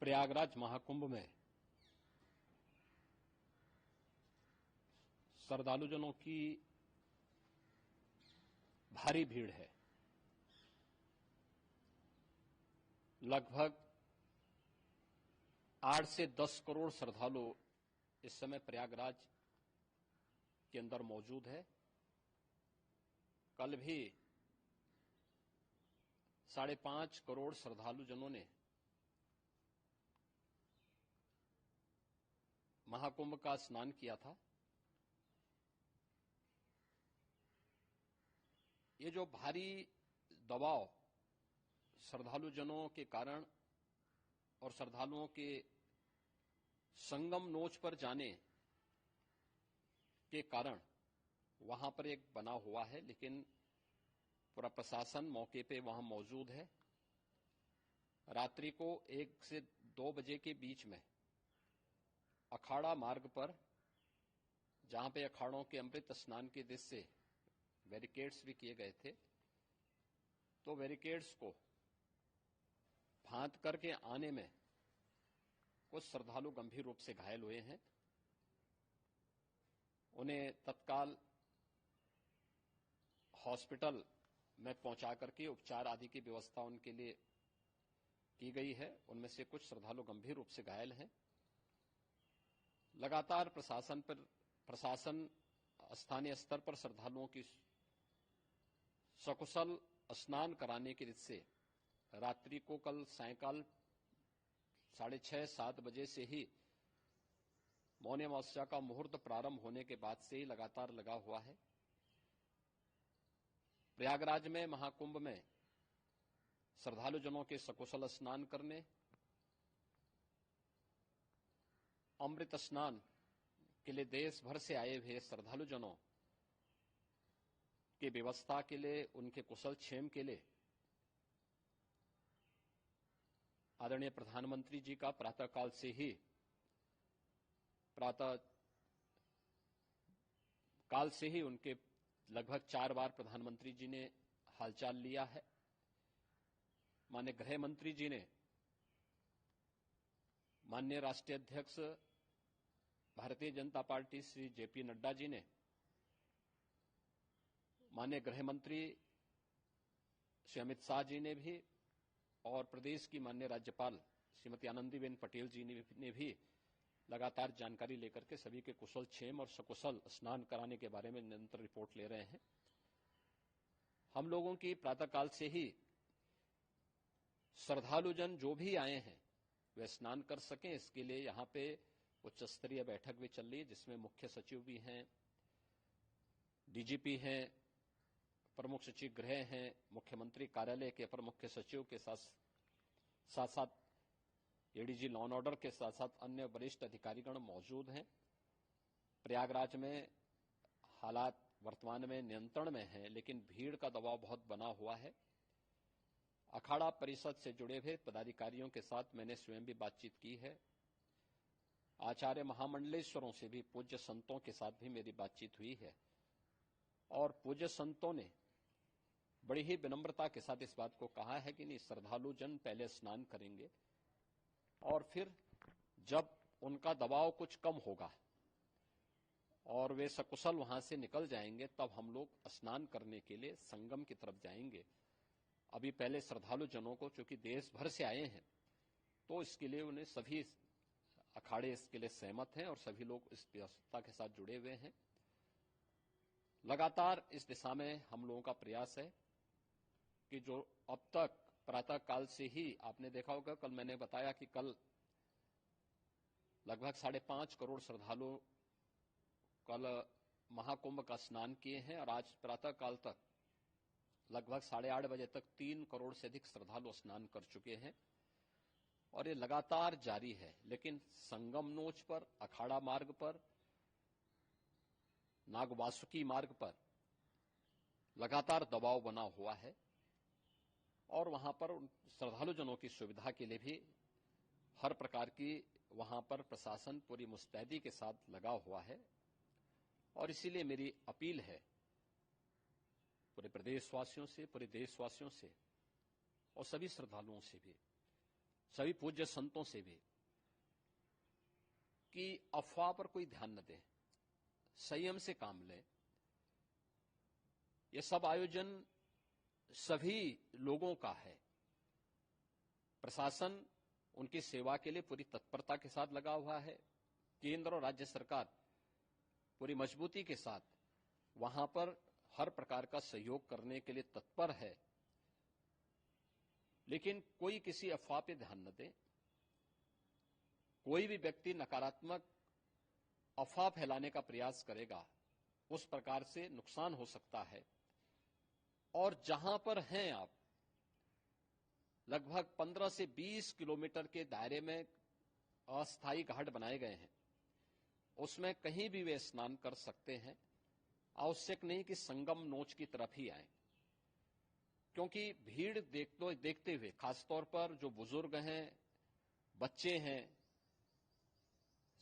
प्रयागराज महाकुंभ में श्रद्धालुजनों की भारी भीड़ है। लगभग 8 से 10 करोड़ श्रद्धालु इस समय प्रयागराज के अंदर मौजूद है। कल भी 5.5 करोड़ श्रद्धालुजनों ने महाकुंभ का स्नान किया था। ये जो भारी दबाव श्रद्धालुजनों के कारण और श्रद्धालुओं के संगम नोच पर जाने के कारण वहां पर एक बना हुआ है, लेकिन पूरा प्रशासन मौके पे वहां मौजूद है। रात्रि को 1 से 2 बजे के बीच में अखाड़ा मार्ग पर, जहां पे अखाड़ों के अमृत स्नान के दृश्य से बैरिकेड्स भी किए गए थे, तो बैरिकेड्स को फांद करके आने में कुछ श्रद्धालु गंभीर रूप से घायल हुए हैं। उन्हें तत्काल हॉस्पिटल में पहुंचा करके उपचार आदि की व्यवस्था उनके लिए की गई है। उनमें से कुछ श्रद्धालु गंभीर रूप से घायल हैं। लगातार प्रशासन स्थानीय स्तर पर श्रद्धालुओं की सकुशल स्नान कराने के दृष्टि से रात्रि को कल सायंकाल 6:30-7 बजे से ही मौनी अमावस्या का मुहूर्त प्रारंभ होने के बाद से ही लगातार लगा हुआ है। प्रयागराज में महाकुंभ में श्रद्धालुजनों के सकुशल स्नान करने, अमृत स्नान के लिए देश भर से आए हुए श्रद्धालुजनों की व्यवस्था के लिए, उनके कुशल क्षेम के लिए आदरणीय प्रधानमंत्री जी का प्रातःकाल से ही उनके लगभग 4 बार प्रधानमंत्री जी ने हालचाल लिया है। माननीय गृह मंत्री जी ने, माननीय राष्ट्रीय अध्यक्ष भारतीय जनता पार्टी श्री जेपी नड्डा जी ने, माननीय गृह मंत्री श्री अमित शाह जी ने भी, और प्रदेश की माननीय राज्यपाल श्रीमती आनंदीबेन पटेल जी ने भी लगातार जानकारी लेकर के सभी के कुशल क्षेम और सकुशल स्नान कराने के बारे में निरंतर रिपोर्ट ले रहे हैं। हम लोगों की प्रातःकाल से ही श्रद्धालुजन जो भी आए हैं वे स्नान कर सकें, इसके लिए यहां पे उच्च स्तरीय बैठक भी चल रही है, जिसमें मुख्य सचिव भी हैं, डीजीपी हैं, प्रमुख सचिव गृह हैं, मुख्यमंत्री कार्यालय के अपर मुख्य सचिव के साथ साथ एडीजी लॉ एंड ऑर्डर के साथ साथ अन्य वरिष्ठ अधिकारीगण मौजूद हैं। प्रयागराज में हालात वर्तमान में नियंत्रण में हैं, लेकिन भीड़ का दबाव बहुत बना हुआ है। अखाड़ा परिषद से जुड़े हुए पदाधिकारियों के साथ मैंने स्वयं भी बातचीत की है। आचार्य महामंडलेश्वरों से भी, पूज्य संतों के साथ भी मेरी बातचीत हुई है, और पूज्य संतों ने बड़ी ही विनम्रता के साथ इस बात को कहा है कि नहीं, श्रद्धालु जन पहले स्नान करेंगे और फिर जब उनका दबाव कुछ कम होगा और वे सकुशल वहां से निकल जाएंगे, तब हम लोग स्नान करने के लिए संगम की तरफ जाएंगे। अभी पहले श्रद्धालु जनों को, चूंकि देश भर से आए हैं, तो इसके लिए उन्हें सभी अखाड़े इसके लिए सहमत हैं और सभी लोग इस व्यवस्था के साथ जुड़े हुए हैं। लगातार इस दिशा में हम लोगों का प्रयास है कि जो अब तक प्रातःकाल से ही आपने देखा होगा, कल मैंने बताया कि कल लगभग 5.5 करोड़ श्रद्धालु कल महाकुंभ का स्नान किए हैं, और आज प्रातःकाल तक लगभग 8:30 बजे तक 3 करोड़ से अधिक श्रद्धालु स्नान कर चुके हैं, और ये लगातार जारी है। लेकिन संगम नोच पर, अखाड़ा मार्ग पर, नागवासुकी मार्ग पर लगातार दबाव बना हुआ है, और वहां पर श्रद्धालुजनों की सुविधा के लिए भी हर प्रकार की वहां पर प्रशासन पूरी मुस्तैदी के साथ लगा हुआ है। और इसीलिए मेरी अपील है पूरे प्रदेशवासियों से, पूरे देशवासियों से और सभी श्रद्धालुओं से भी, सभी पूज्य संतों से भी कि अफवाह पर कोई ध्यान न दें, संयम से काम लें। ये सब आयोजन सभी लोगों का है। प्रशासन उनकी सेवा के लिए पूरी तत्परता के साथ लगा हुआ है। केंद्र और राज्य सरकार पूरी मजबूती के साथ वहां पर हर प्रकार का सहयोग करने के लिए तत्पर है। लेकिन कोई किसी अफवाह पे ध्यान न दे। कोई भी व्यक्ति नकारात्मक अफवाह फैलाने का प्रयास करेगा, उस प्रकार से नुकसान हो सकता है। और जहां पर हैं आप, लगभग 15 से 20 किलोमीटर के दायरे में अस्थायी घाट बनाए गए हैं। उसमें कहीं भी वे स्नान कर सकते हैं। आवश्यक नहीं कि संगम नोच की तरफ ही आए, क्योंकि भीड़ देखते हुए खासतौर पर जो बुजुर्ग हैं, बच्चे हैं,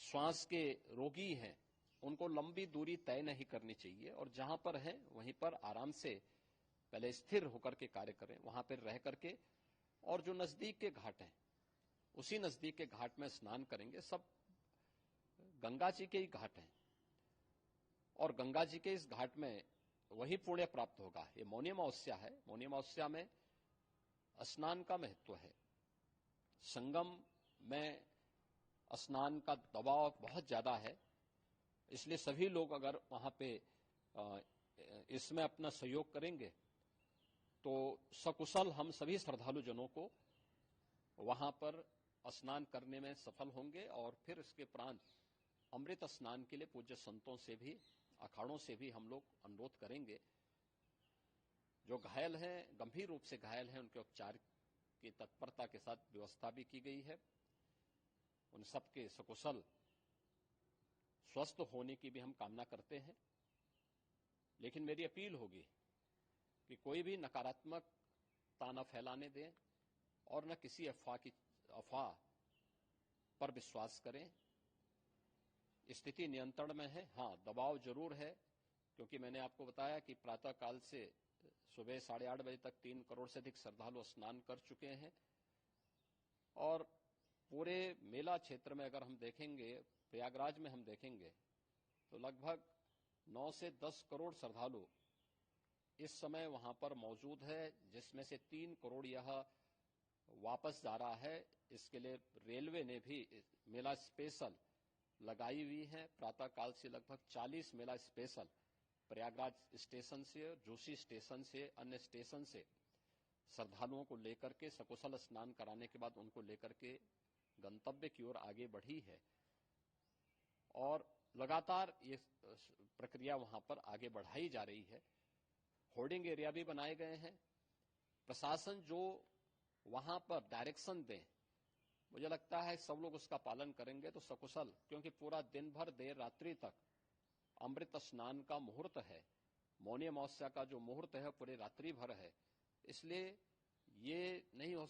श्वास के रोगी हैं, उनको लंबी दूरी तय नहीं करनी चाहिए और जहां पर हैं वहीं पर आराम से पहले स्थिर होकर के कार्य करें, वहां पर रह करके। और जो नजदीक के घाट हैं, उसी नजदीक के घाट में स्नान करेंगे। सब गंगा जी के ही घाट हैं और गंगा जी के इस घाट में वही पुण्य प्राप्त होगा। ये मौनी अमावस्या है। मौनी अमावस्या में स्नान का महत्व है। संगम में स्नान का दबाव बहुत ज्यादा है, इसलिए सभी लोग अगर वहां पे इसमें अपना सहयोग करेंगे तो सकुशल हम सभी श्रद्धालु जनों को वहां पर स्नान करने में सफल होंगे। और फिर इसके उपरांत अमृत स्नान के लिए पूज्य संतों से भी, अखाड़ों से भी हम लोग अनुरोध करेंगे। जो घायल हैं, गंभीर रूप से घायल हैं, उनके उपचार की तत्परता के साथ व्यवस्था भी की गई है। उन सबके सकुशल स्वस्थ होने की भी हम कामना करते हैं। लेकिन मेरी अपील होगी कि कोई भी नकारात्मकता न फैलाने दें और न किसी अफवाह पर विश्वास करें। स्थिति नियंत्रण में है। हाँ, दबाव जरूर है, क्योंकि मैंने आपको बताया कि प्रातःकाल से सुबह 8:30 बजे तक 3 करोड़ से अधिक श्रद्धालु स्नान कर चुके हैं। और पूरे मेला क्षेत्र में अगर हम देखेंगे, प्रयागराज में हम देखेंगे तो लगभग 9 से 10 करोड़ श्रद्धालु इस समय वहां पर मौजूद है, जिसमें से 3 करोड़ यह वापस जा रहा है। इसके लिए रेलवे ने भी मेला स्पेशल लगाई हुई है। प्रातःकाल से लगभग 40 मेला स्पेशल प्रयागराज स्टेशन से, जोशी स्टेशन से, अन्य स्टेशन से श्रद्धालुओं को लेकर के सकुशल स्नान कराने के बाद उनको लेकर के गंतव्य की ओर आगे बढ़ी है। और लगातार ये प्रक्रिया वहां पर आगे बढ़ाई जा रही है। होर्डिंग एरिया भी बनाए गए हैं। प्रशासन जो वहां पर डायरेक्शन दें, मुझे लगता है सब लोग उसका पालन करेंगे तो सकुशल, क्योंकि पूरा दिन भर देर रात्रि तक अमृत स्नान का मुहूर्त है। मौनी अमावस्या का जो मुहूर्त है पूरे रात्रि भर है। इसलिए ये नहीं हो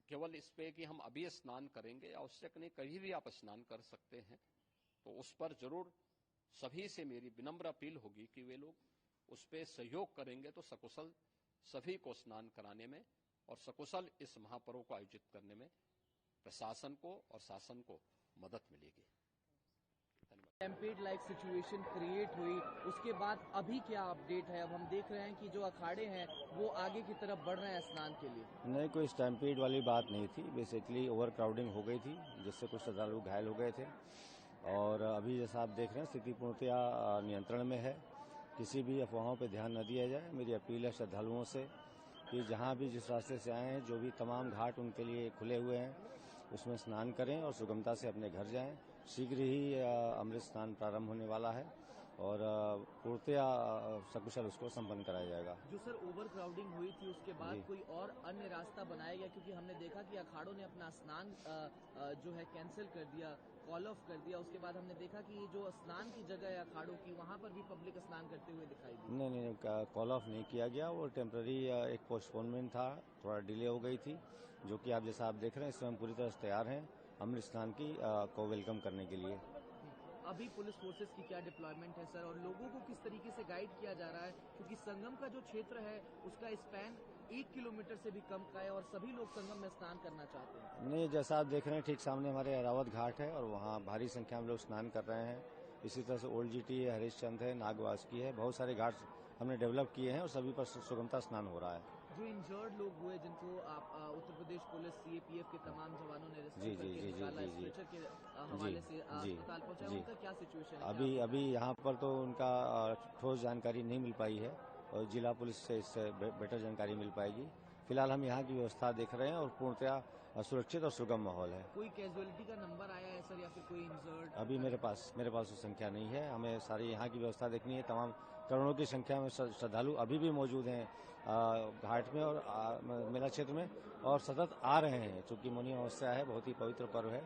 केवल इस पे कि हम अभी स्नान करेंगे, आवश्यक नहीं, कभी भी आप स्नान कर सकते हैं। तो उस पर जरूर सभी से मेरी विनम्र अपील होगी कि वे लोग उस पर सहयोग करेंगे तो सकुशल सभी को स्नान कराने में और सकुशल इस महापर्व को आयोजित करने में प्रशासन को और शासन को मदद मिलेगी। स्टैम्पेड लाइक सिचुएशन क्रिएट हुई, उसके बाद अभी क्या अपडेट है? अब हम देख रहे हैं कि जो अखाड़े हैं वो आगे की तरफ बढ़ रहे हैं स्नान के लिए। नहीं, कोई स्टैम्पेड वाली बात नहीं थी। बेसिकली ओवर क्राउडिंग हो गई थी, जिससे कुछ श्रद्धालु घायल हो गए थे। और अभी जैसा आप देख रहे हैं स्थिति पूर्णतया नियंत्रण में है। किसी भी अफवाहों पर ध्यान न दिया जाए। मेरी अपील है श्रद्धालुओं से कि जहां भी जिस रास्ते से आए हैं, जो भी तमाम घाट उनके लिए खुले हुए हैं, उसमें स्नान करें और सुगमता से अपने घर जाएं। शीघ्र ही अमृत स्नान प्रारंभ होने वाला है और पूर्णतया सकुशल उसको संपन्न कराया जाएगा। जो सर ओवर क्राउडिंग हुई थी उसके बाद कोई और अन्य रास्ता बनाया गया? क्योंकि हमने देखा कि अखाड़ों ने अपना स्नान जो है कैंसिल कर दिया, कॉल ऑफ कर दिया। उसके बाद हमने देखा कि जो स्नान की जगह है अखाड़ों की, वहां पर भी पब्लिक स्नान करते हुए दिखाई दी। नहीं, कॉल ऑफ नहीं किया गया। वो टेम्पररी एक पोस्टपोनमेंट था, थोड़ा डिले हो गई थी, जो कि आप जैसा आप देख रहे हैं इस समय हम पूरी तरह से तैयार हैं अमृत स्नान की को वेलकम करने के लिए। अभी पुलिस फोर्सेस की क्या डिप्लॉयमेंट है सर, और लोगों को किस तरीके से गाइड किया जा रहा है? क्योंकि संगम का जो क्षेत्र है उसका स्पैन 1 किलोमीटर से भी कम का है और सभी लोग संगम में स्नान करना चाहते हैं। नहीं, जैसा आप देख रहे हैं ठीक सामने हमारे अरावत घाट है और वहाँ भारी संख्या में लोग स्नान कर रहे हैं। इसी तरह से ओल्ड जीटी है, हरिश्चंद है, नागवासुकी है, बहुत सारे घाट हमने डेवलप किए हैं और सभी पर सुगमता स्नान हो रहा है। जो इंजर्ड लोग हुए जिनको उत्तर प्रदेश पुलिस सीएपीएफ के तमाम जवानों ने रेस्क्यू करके निकाला, स्ट्रेचर के हवाले से अस्पताल पहुंचाया, उनका क्या सिचुएशन है? अभी यहाँ पर तो उनका ठोस जानकारी नहीं मिल पाई है और जिला पुलिस से इससे बेटर जानकारी मिल पाएगी। फिलहाल हम यहाँ की व्यवस्था देख रहे हैं और पूर्णतया सुरक्षित और सुगम माहौल है। कोई कैजुअलिटी का नंबर आया है सर या फिर कोई इंजर्ड? अभी मेरे पास वो संख्या नहीं है। हमें सारी यहाँ की व्यवस्था देखनी है। तमाम करोड़ों की संख्या में श्रद्धालु अभी भी मौजूद हैं घाट में और मेला क्षेत्र में और सतत आ रहे हैं। चूंकि मौनी अमावस्या है, बहुत ही पवित्र पर्व है,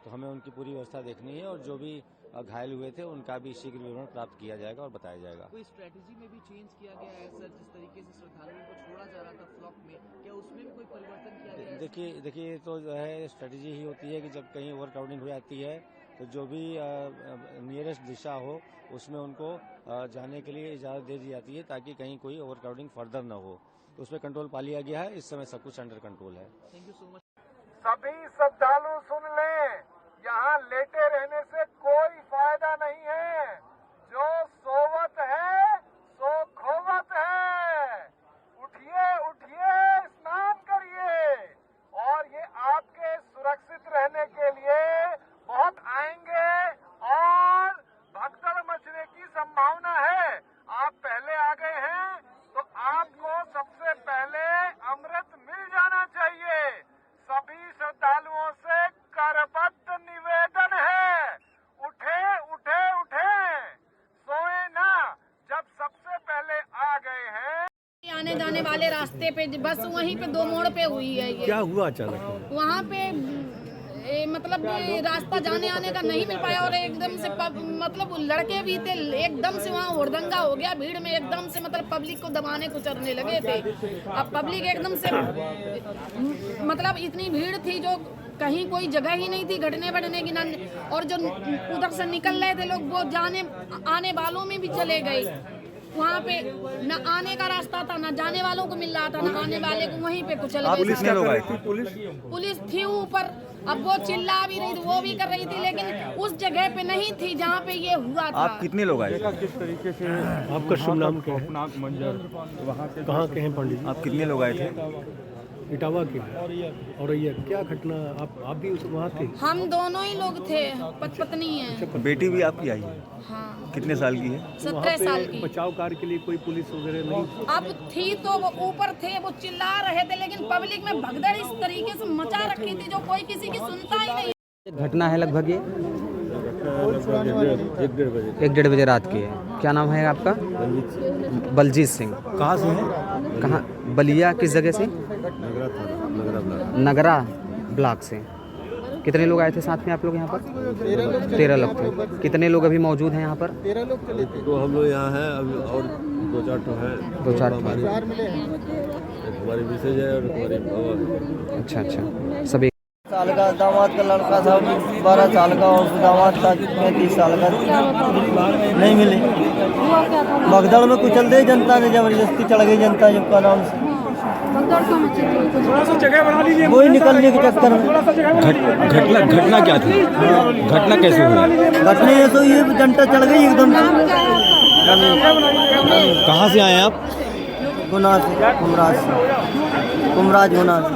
तो हमें उनकी पूरी व्यवस्था देखनी है और जो भी घायल हुए थे उनका भी शीघ्र विवरण प्राप्त किया जाएगा और बताया जाएगा। कोई स्ट्रेटेजी में भी चेंज किया गया है सर? जिस तरीके से श्रद्धालुओं को छोड़ा जा रहा था फ्लॉक में, क्या उसमें भी कोई परिवर्तन किया गया है? देखिए तो जो है स्ट्रेटेजी ही होती है कि जब कहीं ओवर क्राउडिंग हो जाती है तो जो भी नियरेस्ट दिशा हो उसमें उनको जाने के लिए इजाजत दे दी जाती है ताकि कहीं कोई ओवर क्राउडिंग फर्दर न हो। तो उस पर कंट्रोल पा लिया गया है। इस समय सब कुछ अंडर कंट्रोल है। Thank you so much. सभी श्रद्धालु सुन लें, यहाँ लेटे रहने से कोई फायदा नहीं है। जो सोवत है सो खोवत है। उठिए उठिए, स्नान करिए और ये आपके सुरक्षित रहने के लिए बहुत आएंगे और भगदड़ मचने की संभावना है। आप पहले आ गए हैं तो आपको सबसे पहले अमृत मिल जाना चाहिए। सभी श्रद्धालुओं से करबद्ध निवेदन है, उठे उठे उठे, सोए ना। जब सबसे पहले आ गए हैं। आने जाने वाले रास्ते पे बस वहीं पे 2 मोड़ पे हुई है ये। क्या हुआ अचानक? वहाँ पे मतलब रास्ता जाने आने का नहीं मिल पाया और एकदम से मतलब लड़के भी थे, एकदम से वहाँ हुड़दंगा हो गया भीड़ में। एकदम से मतलब पब्लिक को दबाने कुचलने लगे थे। अब पब्लिक एकदम से मतलब इतनी भीड़ थी जो कहीं कोई जगह ही नहीं थी घटने बढ़ने की ना। और जो उधर से निकल रहे थे लोग वो जाने आने वालों में भी चले गए। वहाँ पे न आने का रास्ता था, न जाने वालों को मिल रहा था, न आने वाले को वहीं पे कुचल गए। पुलिस क्या लोग आए थे? पुलिस थी ऊपर। अब वो चिल्ला भी रही थी, वो भी कर रही थी, लेकिन उस जगह पे नहीं थी जहाँ पे ये हुआ था। आप कितने लोग आए? किस तरीके से आपका शुभ नाम क्या है? मंजर। कहाँ के हैं पंडित जी? आप कितने लोग आए थे? इटावा के। और ये क्या घटना? आप भी वहाँ थे? हम दोनों ही लोग थे, पत्नी है। बेटी भी आपकी आई है? हाँ। कितने साल की है? 17 साल की। बचाव कार्य के लिए कोई पुलिस वगैरह नहीं? अब थी तो वो ऊपर थे, वो चिल्ला रहे थे, लेकिन पब्लिक में भगदड़ इस तरीके से मचा रखी थी जो कोई किसी की सुनता ही नहीं। घटना है लगभग ये 1-1:30 बजे रात की है। क्या नाम है आपका? बलजीत सिंह। कहाँ से है? कहाँ? बलिया किस जगह से? नगरा ब्लॉक से। कितने लोग आए थे साथ में आप लोग यहाँ पर? 13 लोग थे। कितने लोग अभी मौजूद हैं यहाँ पर? 13 लोग चले थे। तो हम लोग यहाँ हैं अभी और 2-4 तो हैं। 2-4 हमारी मिसेज है और हमारी बाबा। अच्छा। सभी साल का दामाद का लड़का था, 12 साल का, और दामाद था 35 साल का। नहीं मिले। भगदड़ में कुचल दे जनता ने, जबरदस्ती चढ़ गई जनता जब का नाम से। वही निकलने के चक्कर में। घटना क्या थी? घटना कैसे हुई? घटना ये तो ये जनता चढ़ गई एकदम से। कहाँ से आए आप? गुना से, कुमराज गुना से।